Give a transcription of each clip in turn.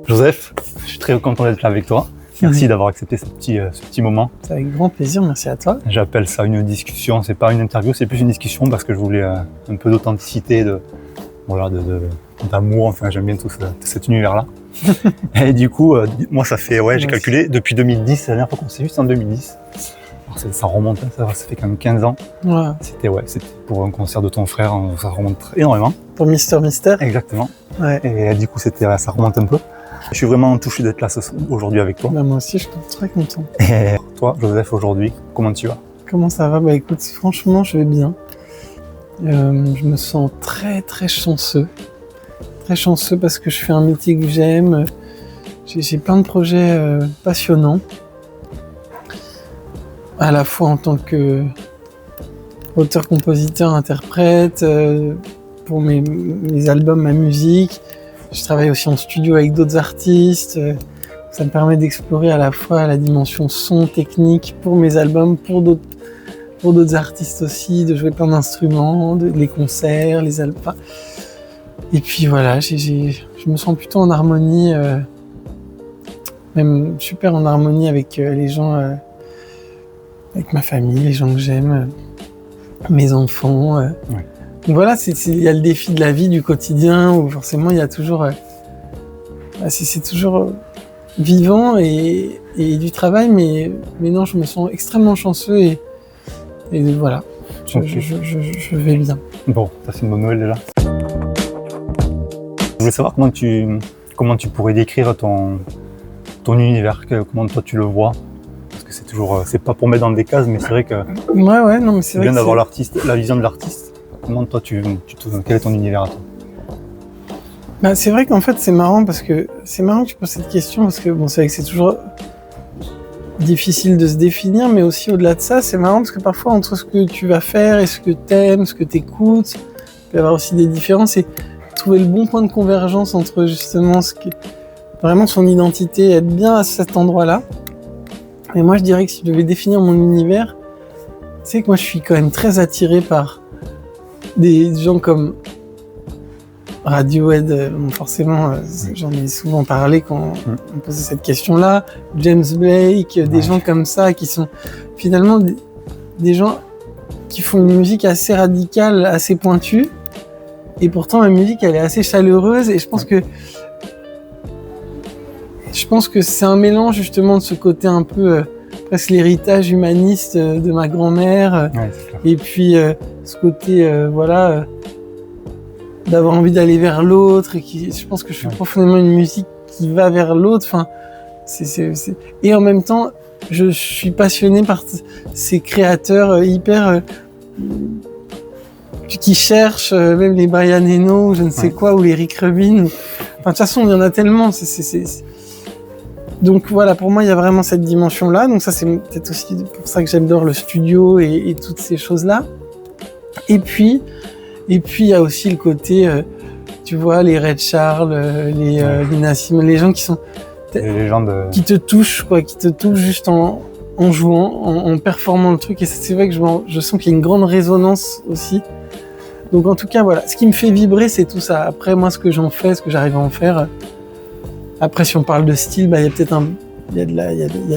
Joseph, je suis très content d'être là avec toi. Merci d'avoir accepté ce petit moment. C'est avec grand plaisir, merci à toi. J'appelle ça une discussion, c'est pas une interview, c'est plus une discussion parce que je voulais un peu d'authenticité, d'amour, enfin j'aime bien tout cet univers-là. Et du coup, moi ça fait, j'ai calculé, depuis 2010, la dernière fois qu'on s'est vu, c'est en 2010. Alors, ça remonte, ça fait quand même 15 ans. Ouais. C'était pour un concert de ton frère, ça remonte énormément. Pour Mister Mister. Exactement. Ouais. Et du coup, ça remonte un peu. Je suis vraiment touché d'être là aujourd'hui avec toi. Bah, moi aussi, je suis très content. Et toi, Joseph, aujourd'hui, comment tu vas? Comment ça va? Bah écoute, franchement, je vais bien. Je me sens très très chanceux. Très chanceux parce que je fais un métier que j'aime. J'ai plein de projets passionnants. À la fois en tant que auteur, compositeur, interprète, pour mes albums, ma musique. Je travaille aussi en studio avec d'autres artistes. Ça me permet d'explorer à la fois la dimension son, technique pour mes albums, pour d'autres artistes aussi, de jouer plein d'instruments, les concerts, les albums. Et puis voilà, je me sens plutôt en harmonie, même super en harmonie avec les gens, avec ma famille, les gens que j'aime, mes enfants. Ouais. Donc voilà, il y a le défi de la vie, du quotidien, où forcément il y a toujours, c'est toujours vivant et du travail, mais non, je me sens extrêmement chanceux et voilà, je vais bien. Bon, ça c'est une bonne nouvelle déjà. Je voulais savoir comment tu pourrais décrire ton univers, comment toi tu le vois. Parce que c'est toujours, c'est pas pour mettre dans des cases, mais c'est vrai que ouais, non, mais c'est c'est vrai bien que d'avoir la vision de l'artiste. Comment toi quel est ton univers à toi? Bah, c'est vrai qu'en fait c'est marrant que tu poses cette question parce que bon, c'est vrai que c'est toujours difficile de se définir, mais aussi au-delà de ça, c'est marrant parce que parfois entre ce que tu vas faire et ce que t'aimes, ce que t'écoutes, il peut y avoir aussi des différences et trouver le bon point de convergence entre justement vraiment son identité, être bien à cet endroit-là. Et moi je dirais que si je devais définir mon univers, c'est que moi je suis quand même très attiré par des gens comme Radiohead, forcément, j'en ai souvent parlé quand on me posait cette question-là, James Blake, des gens comme ça qui sont finalement des gens qui font une musique assez radicale, assez pointue, et pourtant la musique elle est assez chaleureuse, et je pense que c'est un mélange justement de ce côté un peu presque l'héritage humaniste de ma grand-mère, et puis ce côté d'avoir envie d'aller vers l'autre, et je pense que je fais profondément une musique qui va vers l'autre. Enfin, et en même temps, je suis passionné par ces créateurs hyper qui cherchent, même les Brian Eno, ou je ne sais quoi, ou les Rick Rubin. Enfin, de toute façon, il y en a tellement. Donc voilà, pour moi, il y a vraiment cette dimension-là. Donc ça, c'est peut-être aussi pour ça que j'adore le studio et toutes ces choses-là. Et puis, il y a aussi le côté, tu vois, les Ray Charles, les Nina Simone, les gens qui sont qui te touchent, quoi, qui te touchent juste en jouant, en performant le truc. Et c'est vrai que je sens qu'il y a une grande résonance aussi. Donc en tout cas, voilà, ce qui me fait vibrer, c'est tout ça. Après, moi, ce que j'en fais, ce que j'arrive à en faire. Après, si on parle de style, il y a peut-être il y a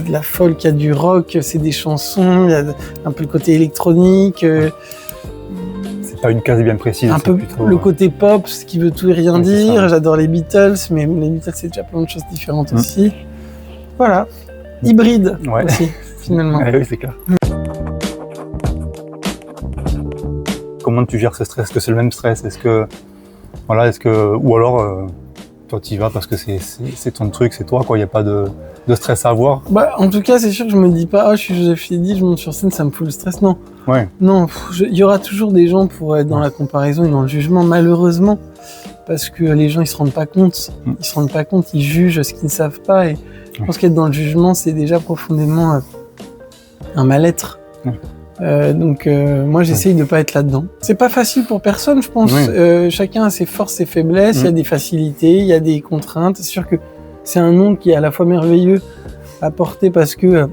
de la folk, il y a du rock, c'est des chansons, il y a un peu le côté électronique. Pas une case bien précise. Un peu plutôt, le côté pop, ce qui veut tout et rien dire. J'adore les Beatles, mais les Beatles, c'est déjà plein de choses différentes aussi. Voilà. Hybride aussi, finalement. Oui, c'est clair. Comment tu gères ce stress? Est-ce que c'est le même stress? Ou alors, toi, tu y vas parce que c'est ton truc, c'est toi, quoi. Il n'y a pas de stress à avoir. Bah, en tout cas, c'est sûr que je me dis pas, je suis Joseph Chédy, je monte sur scène, ça me fout le stress. Non. Ouais. Non, il y aura toujours des gens pour être dans la comparaison et dans le jugement, malheureusement, parce que les gens ils se rendent pas compte, ils jugent ce qu'ils ne savent pas, et je pense qu'être dans le jugement c'est déjà profondément un mal-être. Donc moi j'essaye de pas être là-dedans. C'est pas facile pour personne, je pense. Chacun a ses forces, ses faiblesses, il y a des facilités, il y a des contraintes. C'est sûr que c'est un nom qui est à la fois merveilleux à porter parce que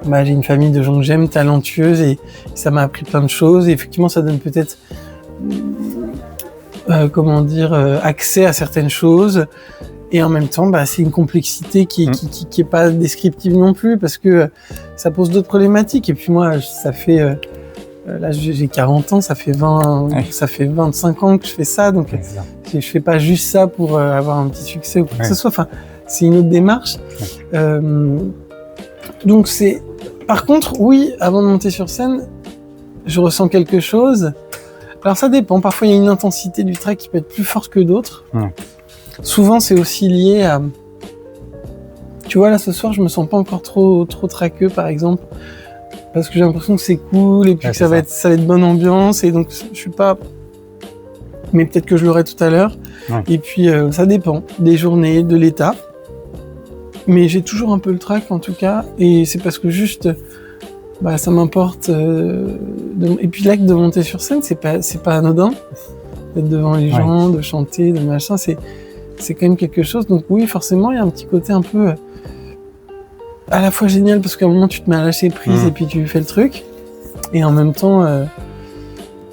j'ai une famille de gens que j'aime, talentueuse, et ça m'a appris plein de choses. Et effectivement, ça donne peut-être, accès à certaines choses. Et en même temps, c'est une complexité qui est pas descriptive non plus, parce que ça pose d'autres problématiques. Et puis moi, ça fait là j'ai 40 ans, ça fait 25 ans que je fais ça, donc je fais pas juste ça pour avoir un petit succès ou quoi que ce soit. Enfin, c'est une autre démarche. Donc par contre, oui, avant de monter sur scène, je ressens quelque chose. Alors ça dépend. Parfois, il y a une intensité du track qui peut être plus forte que d'autres. Souvent, c'est aussi lié à... Tu vois, là, ce soir, je me sens pas encore trop traqueux, par exemple, parce que j'ai l'impression que c'est cool et puis que ça va être bonne ambiance, et donc je suis pas... Mais peut-être que je l'aurai tout à l'heure. Et puis, ça dépend des journées, de l'état. Mais j'ai toujours un peu le track, en tout cas, et c'est parce que juste... ça m'importe. Et puis l'acte de monter sur scène, c'est pas anodin. D'être devant les gens, de chanter, de machin, c'est quand même quelque chose. Donc oui, forcément, il y a un petit côté un peu à la fois génial, parce qu'à un moment tu te mets à lâcher prise et puis tu fais le truc, et en même temps,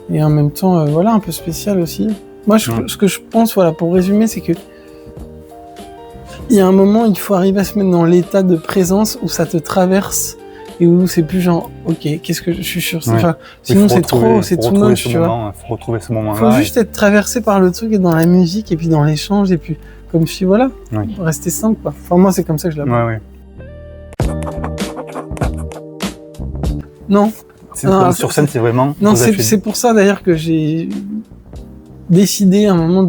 voilà, un peu spécial aussi. Moi, ce que je pense, voilà, pour résumer, c'est que il y a un moment, il faut arriver à se mettre dans l'état de présence où ça te traverse. Et où c'est plus genre, ok, qu'est-ce que je suis sûr, sinon c'est too much, tu vois. Faut retrouver ce moment-là. Faut juste être traversé par le truc et dans la musique et puis dans l'échange et puis comme je suis, voilà, rester simple, quoi. Enfin, moi, c'est comme ça que je l'apprends. Non. Sur scène, c'est vraiment... Non, c'est pour ça d'ailleurs que j'ai décidé à un moment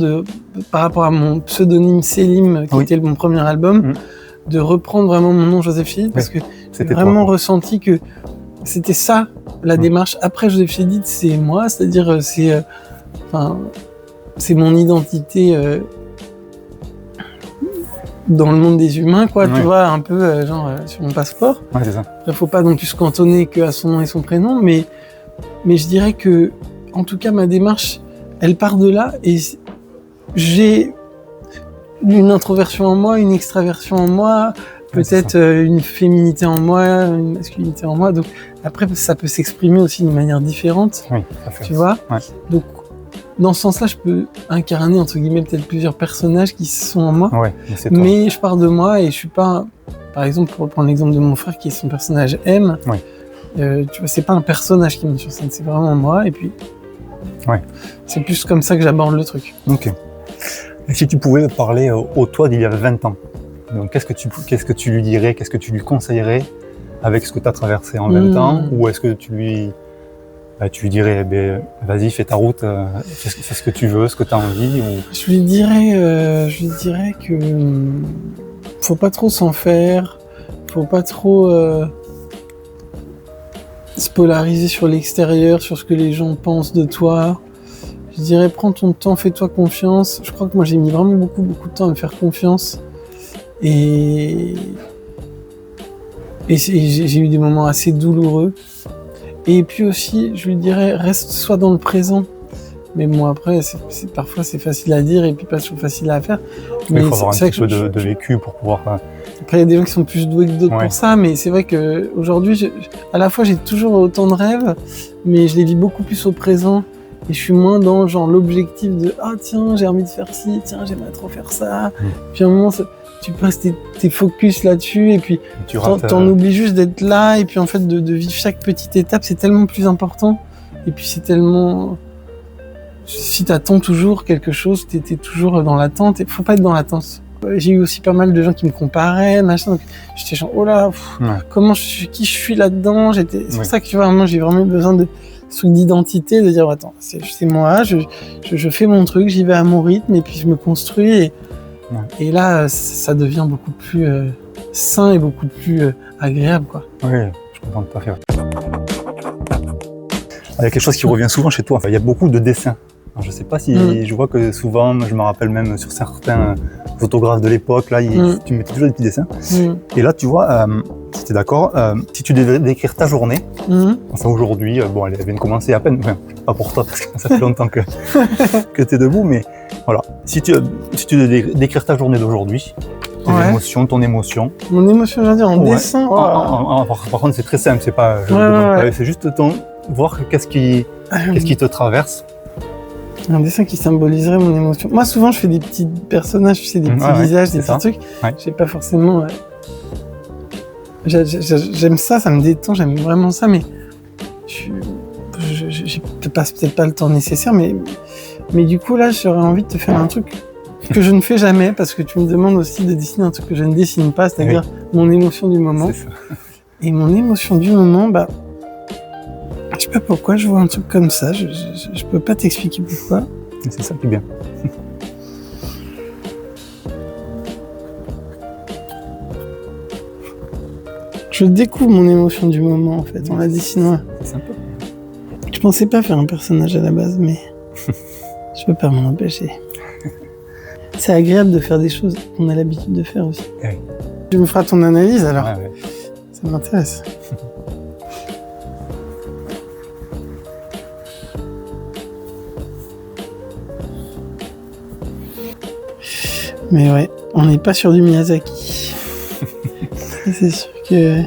par rapport à mon pseudonyme Selim, qui était mon premier album, de reprendre vraiment mon nom Joseph Chédid, parce que j'ai vraiment ressenti que c'était ça, la démarche. Après, Joseph Chédid, c'est moi, c'est-à-dire c'est mon identité dans le monde des humains, quoi, tu vois, un peu sur mon passeport. C'est ça. Après, faut pas non plus se cantonner qu'à son nom et son prénom, mais je dirais que, en tout cas, ma démarche, elle part de là, et j'ai une introversion en moi, une extraversion en moi, peut-être une féminité en moi, une masculinité en moi. Donc après, ça peut s'exprimer aussi d'une manière différente, tu vois. Donc dans ce sens-là, je peux incarner entre guillemets peut-être plusieurs personnages qui sont en moi. Mais je pars de moi et je suis pas, par exemple, pour reprendre l'exemple de mon frère qui est son personnage M. Tu vois, c'est pas un personnage qui monte sur scène, c'est vraiment moi. Et puis, c'est plus comme ça que j'aborde le truc. Ok. Et si tu pouvais parler au toi d'il y a 20 ans, donc qu'est-ce que tu lui dirais, qu'est-ce que tu lui conseillerais avec ce que tu as traversé en 20 ans, ou est-ce que tu lui dirais, vas-y, fais ta route, fais ce que tu veux, ce que tu as envie, ou... Je lui dirais que faut pas trop s'en faire, faut pas trop se polariser sur l'extérieur, sur ce que les gens pensent de toi. Je dirais, prends ton temps, fais-toi confiance. Je crois que moi, j'ai mis vraiment beaucoup de temps à me faire confiance. Et j'ai eu des moments assez douloureux. Et puis aussi, je lui dirais, sois dans le présent. Mais bon, après, parfois, c'est facile à dire et puis pas toujours facile à faire. Mais il faut avoir un petit peu de vécu pour pouvoir... Après, il y a des gens qui sont plus doués que d'autres pour ça, mais c'est vrai qu'aujourd'hui, à la fois, j'ai toujours autant de rêves, mais je les vis beaucoup plus au présent. Et je suis moins dans genre l'objectif de « Ah tiens, j'ai envie de faire ci, tiens, j'aimerais trop faire ça ». Puis à un moment, tu passes tes focus là-dessus et puis t'en oublies juste d'être là. Et puis en fait, de vivre chaque petite étape, c'est tellement plus important. Et puis c'est tellement... Si t'attends toujours quelque chose, t'es toujours dans l'attente. Faut pas être dans l'attente. J'ai eu aussi pas mal de gens qui me comparaient, machin. Donc j'étais genre « Oh là, qui je suis là-dedans ?» C'est pour ça que tu vois, vraiment, j'ai vraiment besoin de... truc d'identité, de dire attends, c'est moi, je fais mon truc, j'y vais à mon rythme et puis je me construis et là ça devient beaucoup plus sain et beaucoup plus agréable, quoi. Oui, je comprends tout à fait. Il y a quelque chose qui revient souvent chez toi, il y a beaucoup de dessins. Alors, je sais pas si je vois que souvent, je me rappelle même sur certains photographes de l'époque, là, tu mettais toujours des petits dessins. Et là, tu vois, si tu es d'accord, si tu devais décrire ta journée, enfin aujourd'hui, bon, elle vient de commencer à peine, enfin, pas pour toi parce que ça fait longtemps que tu es debout, mais voilà, si tu devais décrire ta journée d'aujourd'hui, ton émotion. Mon émotion, j'allais dire, en dessin. Par contre, c'est très simple, c'est pas, c'est juste voir qu'est-ce qui te traverse. Un dessin qui symboliserait mon émotion. Moi, souvent, je fais des petits personnages, tu sais, des petits visages, des petits trucs. Ouais. J'ai pas forcément... J'aime ça me détend, j'aime vraiment ça, mais j'ai peut-être pas le temps nécessaire, mais du coup, là, j'aurais envie de te faire un truc que je ne fais jamais, parce que tu me demandes aussi de dessiner un truc que je ne dessine pas, c'est-à-dire mon émotion du moment. C'est ça. Et mon émotion du moment, je sais pas pourquoi je vois un truc comme ça, je peux pas t'expliquer pourquoi. C'est ça qui est bien. Je découvre mon émotion du moment en fait, en la dessinant. C'est sympa. Je pensais pas faire un personnage à la base, mais je peux pas m'en empêcher. C'est agréable de faire des choses qu'on a l'habitude de faire aussi. Oui. Tu me feras ton analyse alors. Ouais. Ça m'intéresse. Mais ouais, on n'est pas sur du Miyazaki. C'est sûr que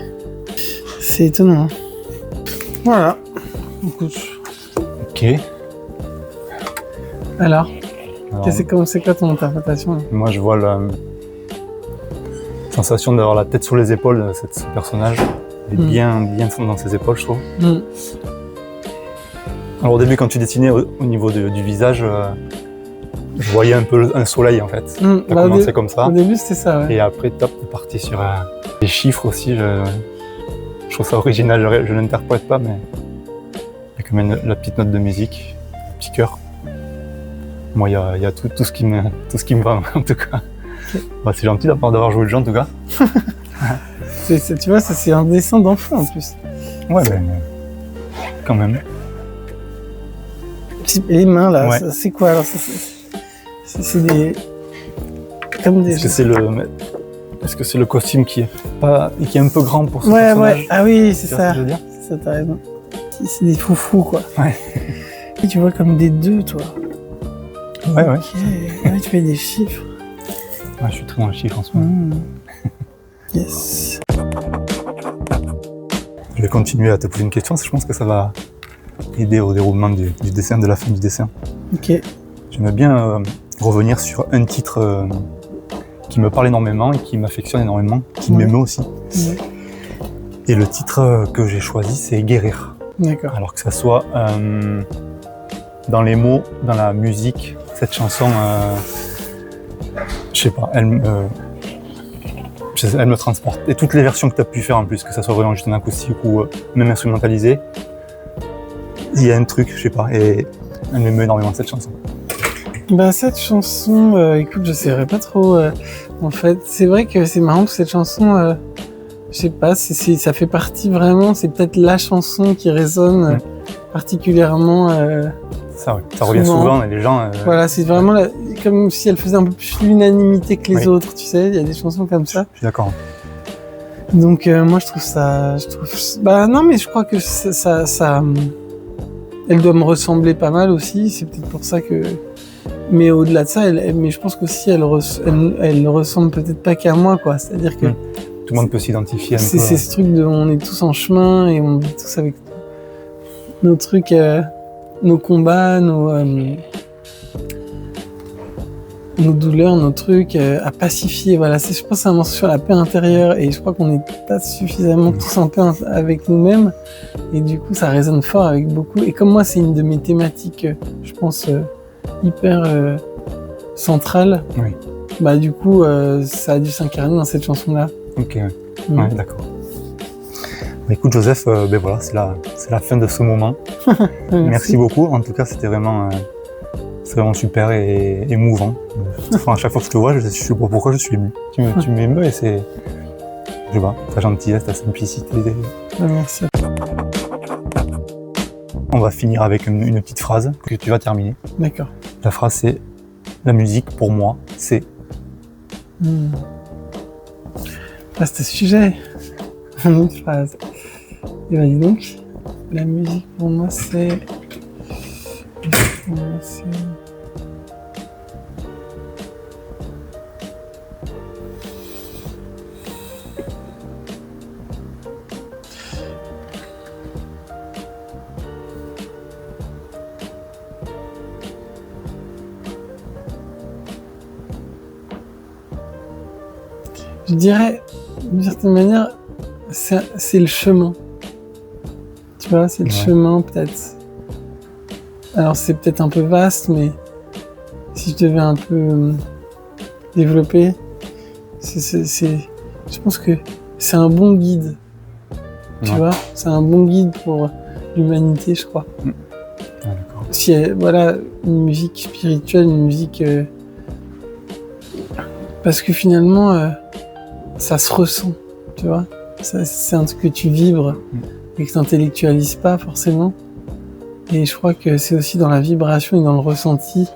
c'est étonnant. Voilà. Écoute. Ok. Alors c'est quoi ton interprétation là? Moi, je vois la sensation d'avoir la tête sur les épaules de ce personnage. Il est bien dans ses épaules, je trouve. Alors au début, quand tu dessinais au niveau du visage, je voyais un peu un soleil en fait. Ça a commencé comme ça. Au début, c'était ça, ouais. Et après, t'es parti sur les chiffres aussi. Je trouve ça original. Je l'interprète pas, mais il y a quand même la petite note de musique, le petit cœur. Moi, il y a tout ce qui me va en tout cas. Okay. C'est gentil d'avoir joué le jeu en tout cas. Tu vois, ça c'est un dessin d'enfant en plus. Ouais, mais quand même. Les mains là, ouais. C'est quoi alors? C'est des... Comme des... Est-ce que c'est le costume qui est un peu grand pour ce personnage? Ouais. Ah oui, c'est ça. C'est ça, t'as raison. C'est des foufous quoi. Ouais. Et tu vois comme des deux, toi. Ouais. Ouais, tu fais des chiffres. Ouais, je suis très dans les chiffres en ce moment. Yes. Je vais continuer à te poser une question, je pense que ça va aider au déroulement du dessin, de la fin du dessin. Ok. J'aimerais bien revenir sur un titre qui me parle énormément et qui m'affectionne énormément, qui m'émeut aussi. Ouais. Et le titre que j'ai choisi, c'est Guérir. D'accord. Alors que ça soit dans les mots, dans la musique, cette chanson, je sais pas, elle me transporte. Et toutes les versions que tu as pu faire en plus, que ça soit vraiment juste en acoustique ou même instrumentalisé, il y a un truc, je sais pas, et elle m'émeut énormément cette chanson. Cette chanson, écoute, je saurais pas trop. En fait, c'est vrai que c'est marrant que cette chanson, je sais pas, ça fait partie vraiment, c'est peut-être la chanson qui résonne particulièrement. Ça revient souvent et les gens... Voilà, c'est vraiment comme si elle faisait un peu plus l'unanimité que les autres, tu sais, il y a des chansons comme ça. Je suis d'accord. Donc moi je trouve ça... non mais je crois que ça elle doit me ressembler pas mal aussi, c'est peut-être pour ça que... Mais au-delà de ça, mais je pense qu'aussi elle ne ressemble peut-être pas qu'à moi, quoi. C'est-à-dire que... Tout le monde peut s'identifier un peu. C'est ce truc de on est tous en chemin et on vit tous avec nos trucs... nos combats, nos douleurs, nos trucs à pacifier. Voilà, je pense que c'est un morceau sur la paix intérieure et je crois qu'on n'est pas suffisamment tous en paix avec nous-mêmes et du coup ça résonne fort avec beaucoup. Et comme moi c'est une de mes thématiques, je pense hyper centrale, du coup ça a dû s'incarner dans cette chanson-là. Ok, ouais, d'accord. Écoute Joseph, voilà, c'est la fin de ce moment. Merci beaucoup. En tout cas, c'était vraiment, super et émouvant. Enfin, à chaque fois que je te vois, je sais pas pourquoi je suis ému. Tu m'émeus et c'est, je sais pas, ta gentillesse, ta simplicité. Merci. On va finir avec une petite phrase que tu vas terminer. D'accord. La phrase c'est « La musique, pour moi, c'est... » Vaste sujet. Une phrase. Et dis donc, la musique pour moi c'est... Je dirais, d'une certaine manière, c'est le chemin. Tu vois, c'est le chemin peut-être. Alors c'est peut-être un peu vaste, mais si je devais un peu développer, je pense que c'est un bon guide. Tu vois, c'est un bon guide pour l'humanité, je crois. D'accord. Si voilà, une musique spirituelle, une musique parce que finalement ça se ressent, tu vois. C'est un truc que tu vibres et que tu n'intellectualises pas forcément. Et je crois que c'est aussi dans la vibration et dans le ressenti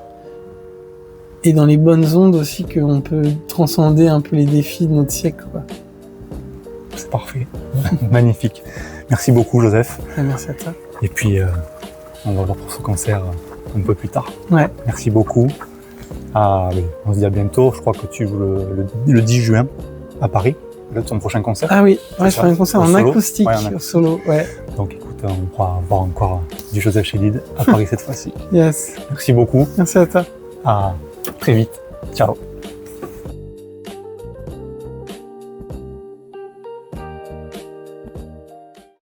et dans les bonnes ondes aussi qu'on peut transcender un peu les défis de notre siècle, quoi. C'est parfait. Magnifique. Merci beaucoup, Joseph. Merci à toi. Et puis, on va voir pour ce concert un peu plus tard. Ouais. Merci beaucoup. On se dit à bientôt. Je crois que tu joues le 10 juin à Paris. Là, ton prochain concert. Ah oui, je fais un concert en acoustique, en solo. Ouais. Donc écoute, on pourra voir encore du Joseph Chédid à Paris cette fois-ci. Yes. Merci beaucoup. Merci à toi. À très vite. Ciao.